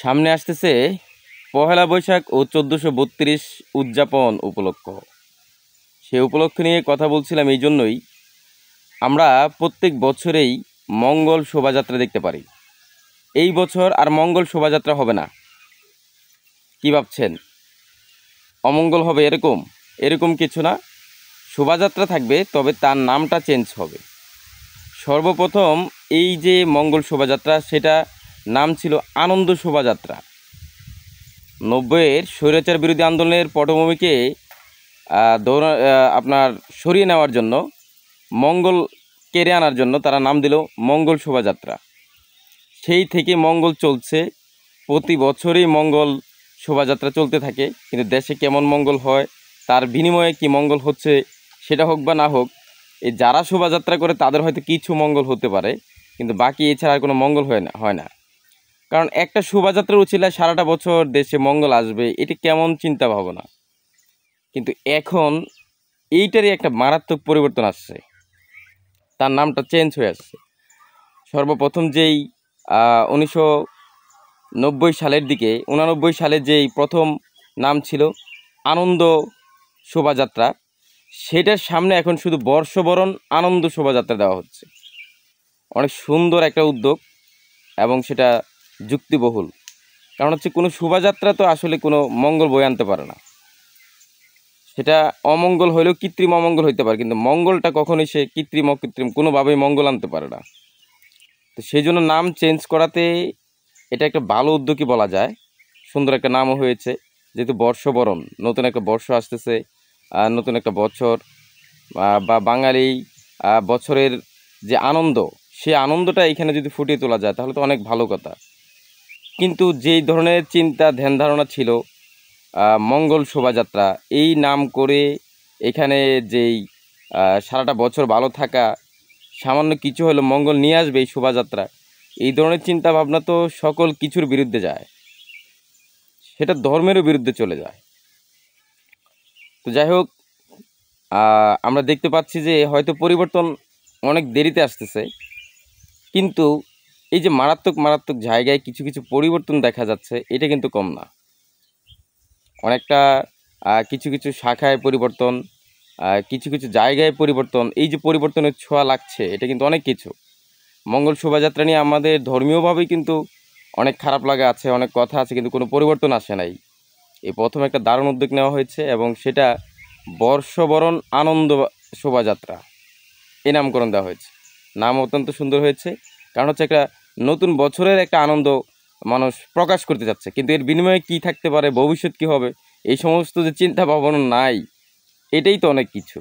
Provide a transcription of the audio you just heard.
সামনে আসতেছে পহেলা বৈশাখ ও ১৪৩২ উদযাপন উপলক্ষ। সে উপলক্ষ নিয়ে কথা বলছিলাম এই জন্যই, আমরা প্রত্যেক বছরেই মঙ্গল শোভাযাত্রা দেখতে পারি। এই বছর আর মঙ্গল শোভাযাত্রা হবে না। কি ভাবছেন? অমঙ্গল হবে এরকম? এরকম কিছু না, শোভাযাত্রা থাকবে, তবে তার নামটা চেঞ্জ হবে। সর্বপ্রথম এই যে মঙ্গল শোভাযাত্রা, সেটা নাম ছিল আনন্দ শোভাযাত্রা। ৯০-এর স্বৈরাচার বিরোধী আন্দোলনের পটভূমিকে আপনার সরিয়ে নেওয়ার জন্য, মঙ্গল কেড়ে আনার জন্য তারা নাম দিল মঙ্গল শোভাযাত্রা। সেই থেকে মঙ্গল চলছে, প্রতি বছরই মঙ্গল শোভাযাত্রা চলতে থাকে। কিন্তু দেশে কেমন মঙ্গল হয়, তার বিনিময়ে কি মঙ্গল হচ্ছে, সেটা হোক বা না হোক, এই যারা শোভাযাত্রা করে তাদের হয়তো কিছু মঙ্গল হতে পারে, কিন্তু বাকি এছাড়া আর কোনো মঙ্গল হয় না। কারণ একটা শোভাযাত্রার উছিলায় সারাটা বছর দেশে মঙ্গল আসবে, এটি কেমন চিন্তা ভাবনা। কিন্তু এখন এইটারই একটা মারাত্মক পরিবর্তন আসছে, তার নামটা চেঞ্জ হয়ে আসছে। সর্বপ্রথম যেই 1990 সালের দিকে, 89 সালে যেই প্রথম নাম ছিল আনন্দ শোভাযাত্রা, সেটার সামনে এখন শুধু বর্ষবরণ আনন্দ শোভাযাত্রা দেওয়া হচ্ছে। অনেক সুন্দর একটা উদ্যোগ এবং সেটা যুক্তিবহুল। কারণ হচ্ছে কোনো শোভাযাত্রা তো আসলে কোনো মঙ্গল বয়ে আনতে পারে না। সেটা অমঙ্গল হলেও কৃত্রিম অমঙ্গল হইতে পারে, কিন্তু মঙ্গলটা কখনোই সে কৃত্রিম অকৃত্রিম কোনোভাবেই মঙ্গল আনতে পারে না। তো সেই জন্য নাম চেঞ্জ করাতে এটা একটা ভালো উদ্যোগই বলা যায়। সুন্দর একটা নামও হয়েছে, যেহেতু বর্ষবরণ, নতুন একটা বর্ষ আসতেছে, নতুন একটা বছর বা বাঙালি বছরের যে আনন্দ, সে আনন্দটা এখানে যদি ফুটিয়ে তোলা যায় তাহলে তো অনেক ভালো কথা। কিন্তু যেই ধরনের চিন্তা ধ্যান ধারণা ছিল মঙ্গল শোভাযাত্রা এই নাম করে, এখানে যেই সারাটা বছর ভালো থাকা, সামান্য কিছু হলো মঙ্গল নিয়ে আসবে এই শোভাযাত্রা, এই ধরনের চিন্তা ভাবনা তো সকল কিছুর বিরুদ্ধে যায়, সেটা ধর্মেরও বিরুদ্ধে চলে যায়। তো যাই হোক, আমরা দেখতে পাচ্ছি যে হয়তো পরিবর্তন অনেক দেরিতে আসতেছে, কিন্তু এই যে মারাত্মক মারাত্মক জায়গায় কিছু কিছু পরিবর্তন দেখা যাচ্ছে, এটা কিন্তু কম না। অনেকটা কিছু কিছু শাখায় পরিবর্তন, কিছু কিছু জায়গায় পরিবর্তন, এই যে পরিবর্তনের ছোঁয়া লাগছে, এটা কিন্তু অনেক কিছু। মঙ্গল শোভাযাত্রা নিয়ে আমাদের ধর্মীয়ভাবেই কিন্তু অনেক খারাপ লাগা আছে, অনেক কথা আছে, কিন্তু কোনো পরিবর্তন আসে নাই। এই প্রথম একটা দারুণ উদ্যোগ নেওয়া হয়েছে এবং সেটা বর্ষবরণ আনন্দ শোভাযাত্রা, এই নামকরণ দেওয়া হয়েছে। নাম অত্যন্ত সুন্দর হয়েছে, কারণ হচ্ছে একটা নতুন বছরের একটা আনন্দ মানুষ প্রকাশ করতে যাচ্ছে। কিন্তু এর বিনিময়ে কী থাকতে পারে, ভবিষ্যৎ কী হবে, এই সমস্ত যে চিন্তা ভাবনা নাই, এটাই তো অনেক কিছু।